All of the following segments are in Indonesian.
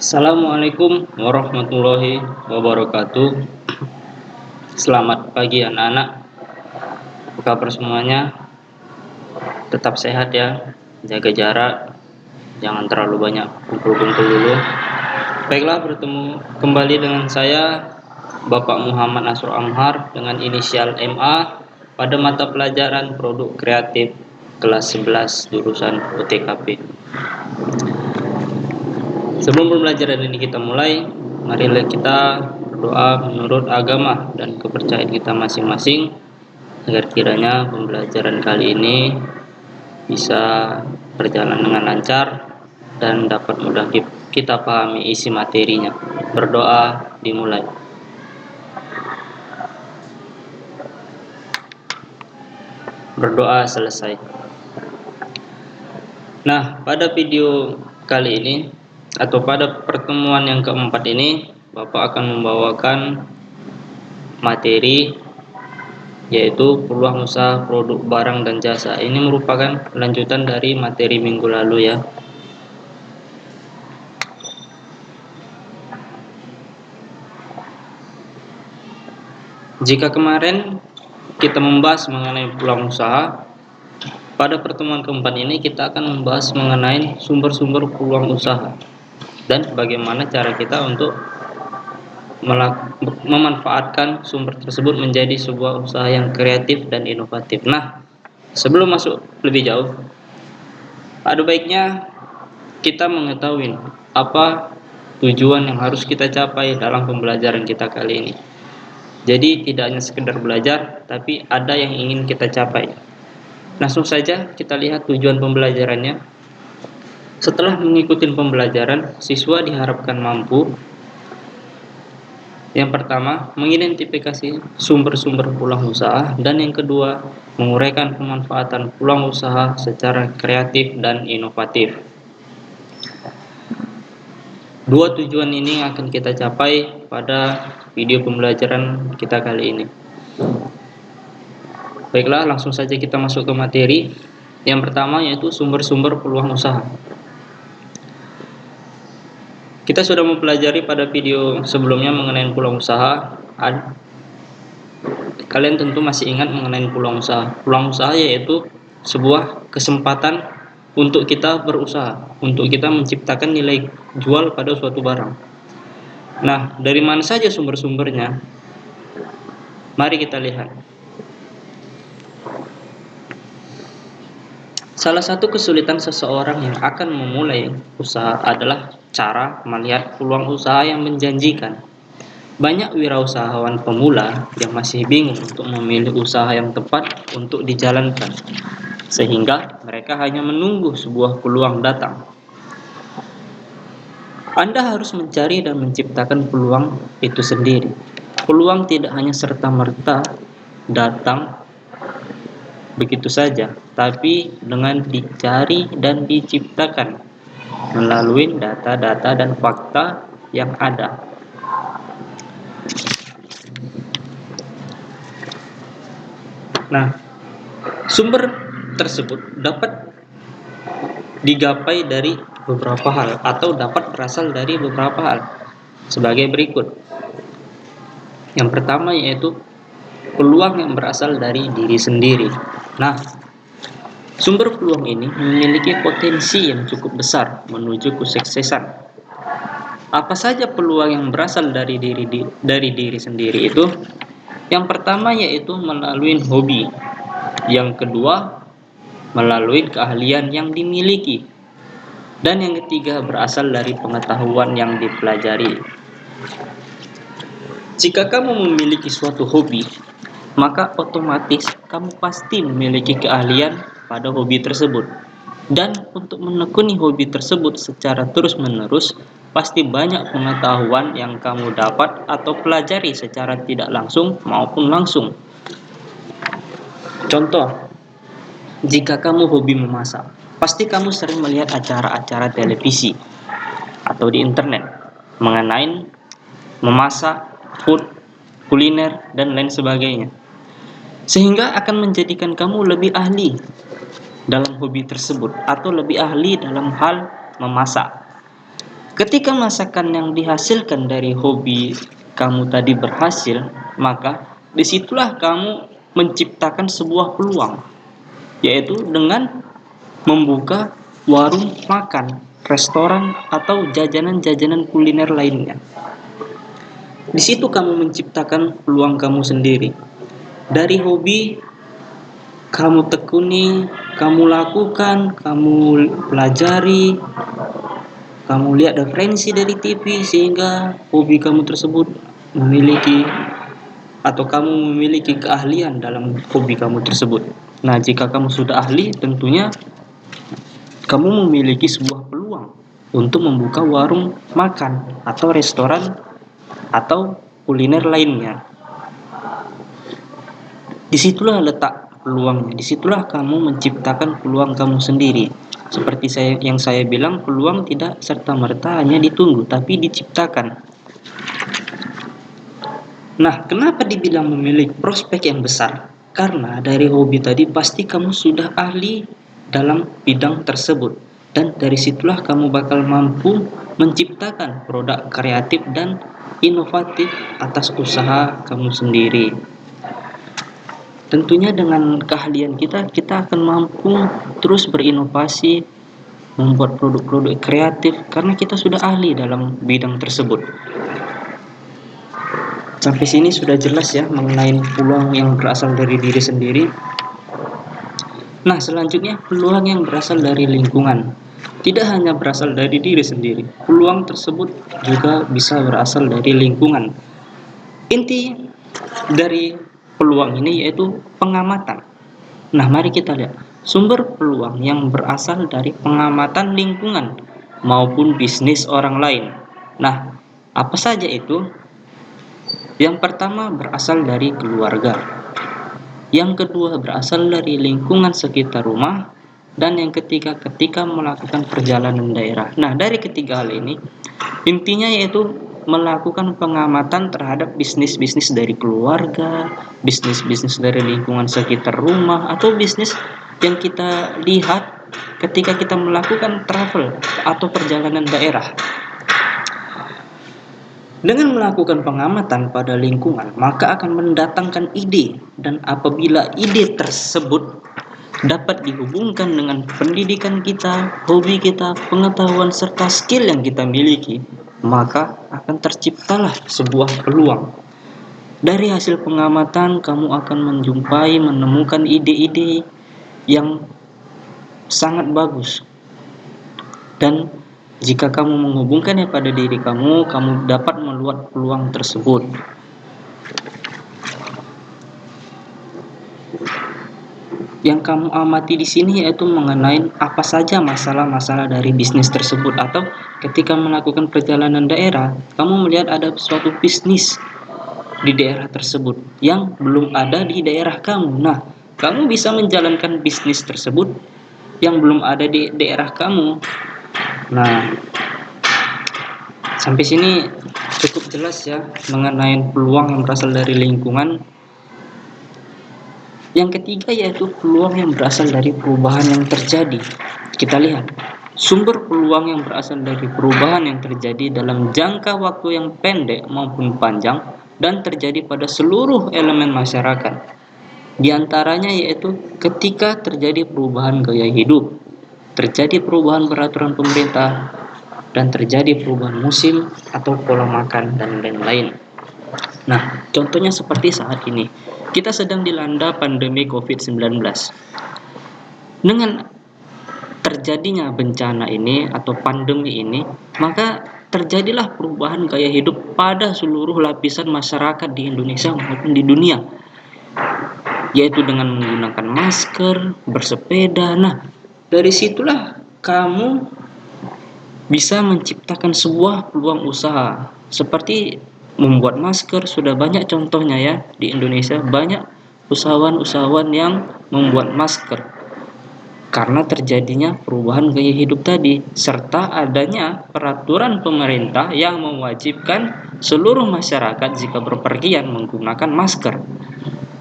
Assalamualaikum warahmatullahi wabarakatuh. Selamat pagi anak-anak. Apa kabar semuanya? Tetap sehat ya. Jaga jarak. Jangan terlalu banyak kumpul-kumpul dulu. Baiklah, bertemu kembali dengan saya Bapak Muhammad Nasrul Amhar dengan inisial MA pada mata pelajaran Produk Kreatif kelas 11 jurusan UTKP. Sebelum pembelajaran ini kita mulai, marilah kita berdoa menurut agama dan kepercayaan kita masing-masing agar kiranya pembelajaran kali ini bisa berjalan dengan lancar dan dapat mudah kita pahami isi materinya. Berdoa dimulai. Berdoa selesai. Nah, pada video kali ini atau pada pertemuan yang keempat ini, Bapak akan membawakan materi yaitu peluang usaha produk barang dan jasa. Ini merupakan lanjutan dari materi minggu lalu ya. Jika kemarin kita membahas mengenai peluang usaha, pada pertemuan keempat ini kita akan membahas mengenai sumber-sumber peluang usaha dan bagaimana cara kita untuk memanfaatkan sumber tersebut menjadi sebuah usaha yang kreatif dan inovatif. Nah, sebelum masuk lebih jauh, ada baiknya kita mengetahui apa tujuan yang harus kita capai dalam pembelajaran kita kali ini. Jadi tidak hanya sekedar belajar, tapi ada yang ingin kita capai. Langsung saja kita lihat tujuan pembelajarannya. Setelah mengikuti pembelajaran, siswa diharapkan mampu yang pertama, mengidentifikasi sumber-sumber peluang usaha, dan yang kedua, menguraikan pemanfaatan peluang usaha secara kreatif dan inovatif. Dua tujuan ini akan kita capai pada video pembelajaran kita kali ini. Baiklah, langsung saja kita masuk ke materi. Yang pertama yaitu sumber-sumber peluang usaha. Kita sudah mempelajari pada video sebelumnya mengenai peluang usaha. Kalian tentu masih ingat mengenai peluang usaha. Peluang usaha yaitu sebuah kesempatan untuk kita berusaha, untuk kita menciptakan nilai jual pada suatu barang. Nah, dari mana saja sumber-sumbernya? Mari kita lihat. Salah satu kesulitan seseorang yang akan memulai usaha adalah cara melihat peluang usaha yang menjanjikan. Banyak wirausahawan pemula yang masih bingung untuk memilih usaha yang tepat untuk dijalankan, sehingga mereka hanya menunggu sebuah peluang datang. Anda harus mencari dan menciptakan peluang itu sendiri. Peluang tidak hanya serta-merta datang begitu saja, tapi dengan dicari dan diciptakan melalui data-data dan fakta yang ada. Nah, sumber tersebut dapat digapai dari beberapa hal atau dapat berasal dari beberapa hal sebagai berikut. Yang pertama yaitu peluang yang berasal dari diri sendiri. Nah, sumber peluang ini memiliki potensi yang cukup besar menuju kesuksesan. Apa saja peluang yang berasal dari diri sendiri itu? Yang pertama yaitu melalui hobi. Yang kedua, melalui keahlian yang dimiliki. Dan yang ketiga berasal dari pengetahuan yang dipelajari. Jika kamu memiliki suatu hobi, maka otomatis kamu pasti memiliki keahlian pada hobi tersebut. Dan untuk menekuni hobi tersebut secara terus-menerus, pasti banyak pengetahuan yang kamu dapat atau pelajari secara tidak langsung maupun langsung. Contoh, jika kamu hobi memasak, pasti kamu sering melihat acara-acara televisi atau di internet mengenai memasak, food, kuliner, dan lain sebagainya. Sehingga akan menjadikan kamu lebih ahli dalam hobi tersebut atau lebih ahli dalam hal memasak. Ketika masakan yang dihasilkan dari hobi kamu tadi berhasil, maka disitulah kamu menciptakan sebuah peluang, yaitu dengan membuka warung makan, restoran, atau jajanan-jajanan kuliner lainnya. Di situ kamu menciptakan peluang kamu sendiri. Dari hobi kamu tekuni, kamu lakukan, kamu pelajari, kamu lihat referensi dari TV sehingga hobi kamu tersebut memiliki atau kamu memiliki keahlian dalam hobi kamu tersebut. Nah, jika kamu sudah ahli, tentunya kamu memiliki sebuah peluang untuk membuka warung makan atau restoran atau kuliner lainnya. Disitulah letak peluangnya, disitulah kamu menciptakan peluang kamu sendiri. Seperti yang saya bilang, peluang tidak serta-merta hanya ditunggu, tapi diciptakan. Nah, kenapa dibilang memiliki prospek yang besar? Karena dari hobi tadi pasti kamu sudah ahli dalam bidang tersebut. Dan dari situlah kamu bakal mampu menciptakan produk kreatif dan inovatif atas usaha kamu sendiri. Tentunya dengan keahlian kita akan mampu terus berinovasi, membuat produk-produk kreatif karena kita sudah ahli dalam bidang tersebut. Sampai sini sudah jelas ya mengenai peluang yang berasal dari diri sendiri. Nah, selanjutnya peluang yang berasal dari lingkungan. Tidak hanya berasal dari diri sendiri, peluang tersebut juga bisa berasal dari lingkungan. Inti dari peluang ini yaitu pengamatan. Nah, mari kita lihat sumber peluang yang berasal dari pengamatan lingkungan maupun bisnis orang lain. Nah, apa saja itu? Yang pertama berasal dari keluarga. Yang kedua berasal dari lingkungan sekitar rumah. Dan yang ketiga ketika melakukan perjalanan daerah. Nah, dari ketiga hal ini intinya yaitu melakukan pengamatan terhadap bisnis-bisnis dari keluarga, bisnis-bisnis dari lingkungan sekitar rumah, atau bisnis yang kita lihat ketika kita melakukan travel atau perjalanan daerah. Dengan melakukan pengamatan pada lingkungan, maka akan mendatangkan ide, dan apabila ide tersebut dapat dihubungkan dengan pendidikan kita, hobi kita, pengetahuan serta skill yang kita miliki, maka akan terciptalah sebuah peluang. Dari hasil pengamatan, kamu akan menemukan ide-ide yang sangat bagus. Dan jika kamu menghubungkannya pada diri kamu dapat meluat peluang tersebut. Yang kamu amati di sini yaitu mengenai apa saja masalah-masalah dari bisnis tersebut, atau ketika melakukan perjalanan daerah, kamu melihat ada suatu bisnis di daerah tersebut yang belum ada di daerah kamu. Nah, kamu bisa menjalankan bisnis tersebut yang belum ada di daerah kamu. Nah, sampai sini cukup jelas ya mengenai peluang yang berasal dari lingkungan. Yang ketiga yaitu peluang yang berasal dari perubahan yang terjadi. Kita lihat sumber peluang yang berasal dari perubahan yang terjadi dalam jangka waktu yang pendek maupun panjang dan terjadi pada seluruh elemen masyarakat. Di antaranya yaitu ketika terjadi perubahan gaya hidup, terjadi perubahan peraturan pemerintah, dan terjadi perubahan musim atau pola makan dan lain-lain. Nah, contohnya seperti saat ini, kita sedang dilanda pandemi COVID-19. Dengan terjadinya bencana ini atau pandemi ini, maka terjadilah perubahan gaya hidup pada seluruh lapisan masyarakat di Indonesia maupun di dunia, yaitu dengan menggunakan masker, bersepeda. Nah, dari situlah kamu bisa menciptakan sebuah peluang usaha. Seperti membuat masker, sudah banyak contohnya ya di Indonesia, banyak usahawan-usahawan yang membuat masker karena terjadinya perubahan gaya hidup tadi, serta adanya peraturan pemerintah yang mewajibkan seluruh masyarakat jika berpergian menggunakan masker.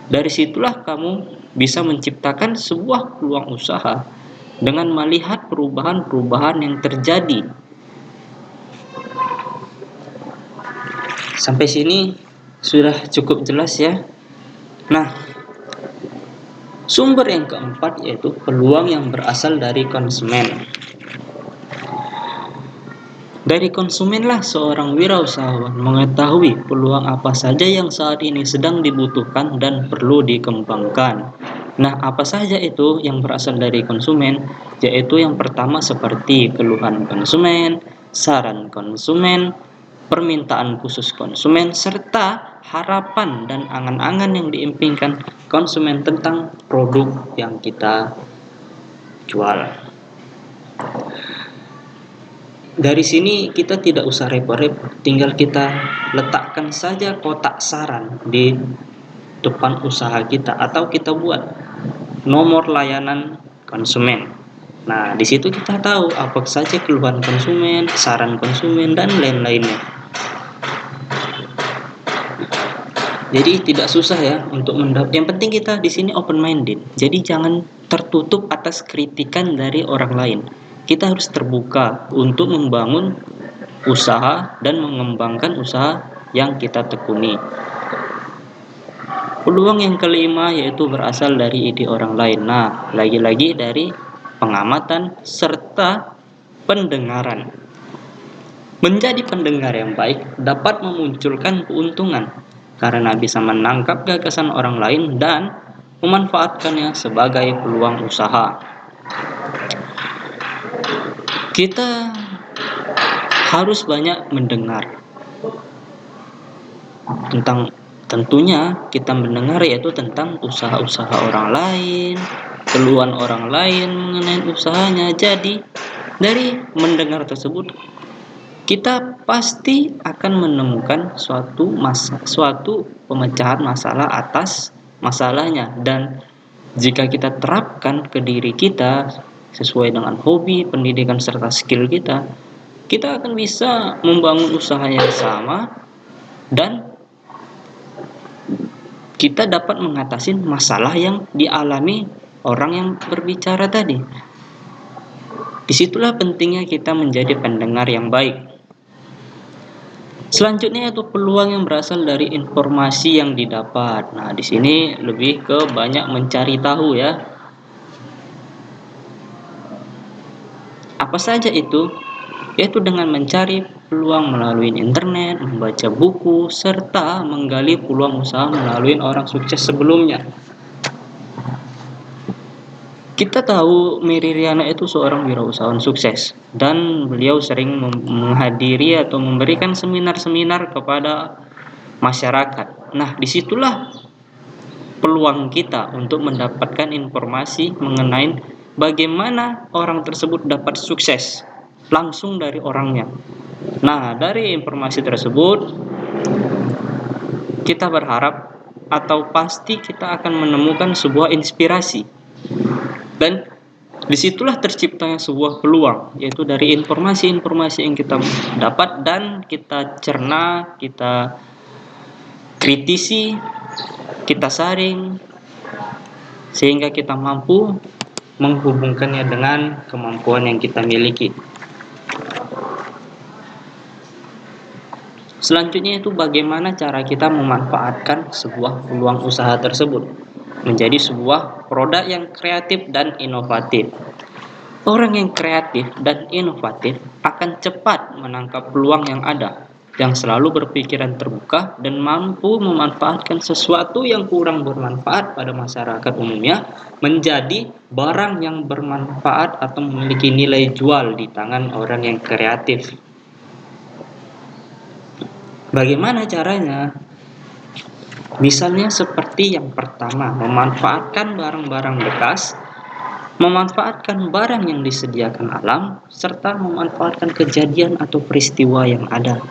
Dari situlah kamu bisa menciptakan sebuah peluang usaha dengan melihat perubahan-perubahan yang terjadi Sampai sini sudah cukup jelas ya. Nah, sumber yang keempat yaitu peluang yang berasal dari konsumen. Dari konsumenlah seorang wirausahawan mengetahui peluang apa saja yang saat ini sedang dibutuhkan dan perlu dikembangkan. Nah, apa saja itu yang berasal dari konsumen? Yaitu yang pertama seperti keluhan konsumen, saran konsumen, permintaan khusus konsumen, serta harapan dan angan-angan yang diimpikan konsumen tentang produk yang kita jual. Dari sini kita tidak usah repot-repot, tinggal kita letakkan saja kotak saran di depan usaha kita atau kita buat nomor layanan konsumen. Nah, di situ kita tahu apa saja keluhan konsumen, saran konsumen, dan lain-lainnya. Jadi tidak susah ya untuk mendapat. Yang penting kita di sini open minded. Jadi jangan tertutup atas kritikan dari orang lain. Kita harus terbuka untuk membangun usaha dan mengembangkan usaha yang kita tekuni. Peluang yang kelima yaitu berasal dari ide orang lain. Nah, lagi-lagi dari pengamatan serta pendengaran. Menjadi pendengar yang baik dapat memunculkan keuntungan karena bisa menangkap gagasan orang lain dan memanfaatkannya sebagai peluang usaha. Kita harus banyak mendengar tentang, tentunya kita mendengar yaitu tentang usaha-usaha orang lain, keluhan orang lain mengenai usahanya. Jadi dari mendengar tersebut kita pasti akan menemukan suatu pemecahan masalah atas masalahnya, dan jika kita terapkan ke diri kita sesuai dengan hobi, pendidikan serta skill kita, kita akan bisa membangun usaha yang sama dan kita dapat mengatasi masalah yang dialami orang yang berbicara tadi. Disitulah pentingnya kita menjadi pendengar yang baik. Selanjutnya yaitu peluang yang berasal dari informasi yang didapat. Nah, di sini lebih ke banyak mencari tahu ya. Apa saja itu? Yaitu dengan mencari peluang melalui internet, membaca buku, serta menggali peluang usaha melalui orang sukses sebelumnya. Kita tahu Mary Riana itu seorang wirausahawan sukses dan beliau sering menghadiri atau memberikan seminar-seminar kepada masyarakat. Nah, disitulah peluang kita untuk mendapatkan informasi mengenai bagaimana orang tersebut dapat sukses langsung dari orangnya. Nah, dari informasi tersebut kita berharap atau pasti kita akan menemukan sebuah inspirasi. Dan disitulah terciptanya sebuah peluang, yaitu dari informasi-informasi yang kita dapat dan kita cerna, kita kritisi, kita saring, sehingga kita mampu menghubungkannya dengan kemampuan yang kita miliki. Selanjutnya itu bagaimana cara kita memanfaatkan sebuah peluang usaha tersebut menjadi sebuah produk yang kreatif dan inovatif. Orang yang kreatif dan inovatif akan cepat menangkap peluang yang ada, yang selalu berpikiran terbuka dan mampu memanfaatkan sesuatu yang kurang bermanfaat pada masyarakat umumnya menjadi barang yang bermanfaat atau memiliki nilai jual di tangan orang yang kreatif. Bagaimana caranya? Misalnya seperti yang pertama, memanfaatkan barang-barang bekas, memanfaatkan barang yang disediakan alam, serta memanfaatkan kejadian atau peristiwa yang ada.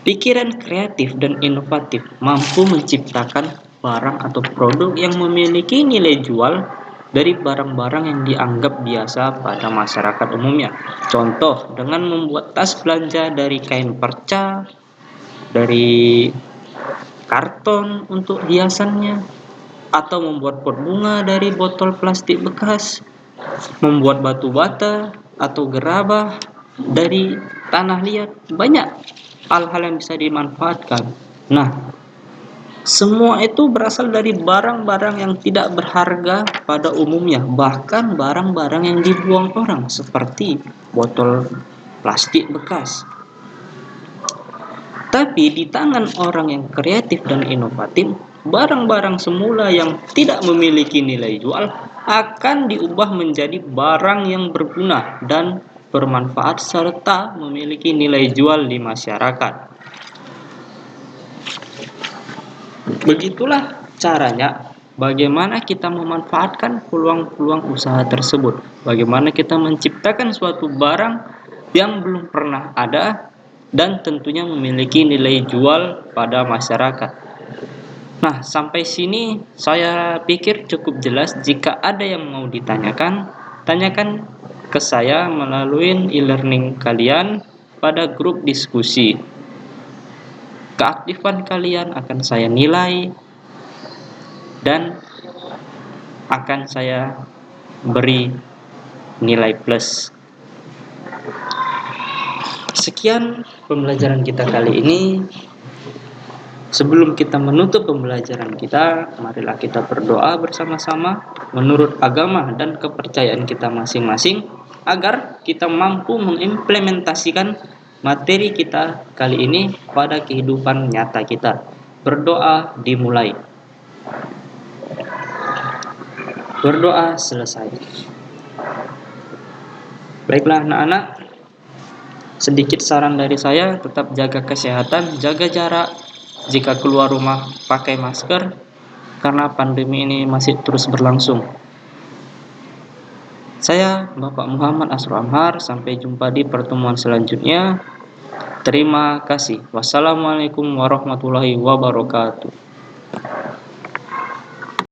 Pikiran kreatif dan inovatif mampu menciptakan barang atau produk yang memiliki nilai jual dari barang-barang yang dianggap biasa pada masyarakat umumnya. Contoh, dengan membuat tas belanja dari kain perca, dari karton untuk hiasannya, atau membuat pot bunga dari botol plastik bekas, membuat batu bata atau gerabah dari tanah liat, banyak hal-hal yang bisa dimanfaatkan. Nah, semua itu berasal dari barang-barang yang tidak berharga pada umumnya, bahkan barang-barang yang dibuang orang seperti botol plastik bekas. Tapi di tangan orang yang kreatif dan inovatif, barang-barang semula yang tidak memiliki nilai jual akan diubah menjadi barang yang berguna dan bermanfaat serta memiliki nilai jual di masyarakat. Begitulah caranya bagaimana kita memanfaatkan peluang-peluang usaha tersebut. Bagaimana kita menciptakan suatu barang yang belum pernah ada dan tentunya memiliki nilai jual pada masyarakat. Nah, sampai sini saya pikir cukup jelas. Jika ada yang mau ditanyakan, tanyakan ke saya melalui e-learning kalian pada grup diskusi. Keaktifan kalian akan saya nilai dan akan saya beri nilai plus. Sekian pembelajaran kita kali ini. Sebelum kita menutup pembelajaran kita, marilah kita berdoa bersama-sama menurut agama dan kepercayaan kita masing-masing agar kita mampu mengimplementasikan materi kita kali ini pada kehidupan nyata kita. Berdoa dimulai. Berdoa selesai. Baiklah anak-anak, sedikit saran dari saya, tetap jaga kesehatan, jaga jarak. Jika keluar rumah pakai masker karena pandemi ini masih terus berlangsung. Saya Bapak Muhammad Asrul Amhar, sampai jumpa di pertemuan selanjutnya. Terima kasih. Wassalamualaikum warahmatullahi wabarakatuh.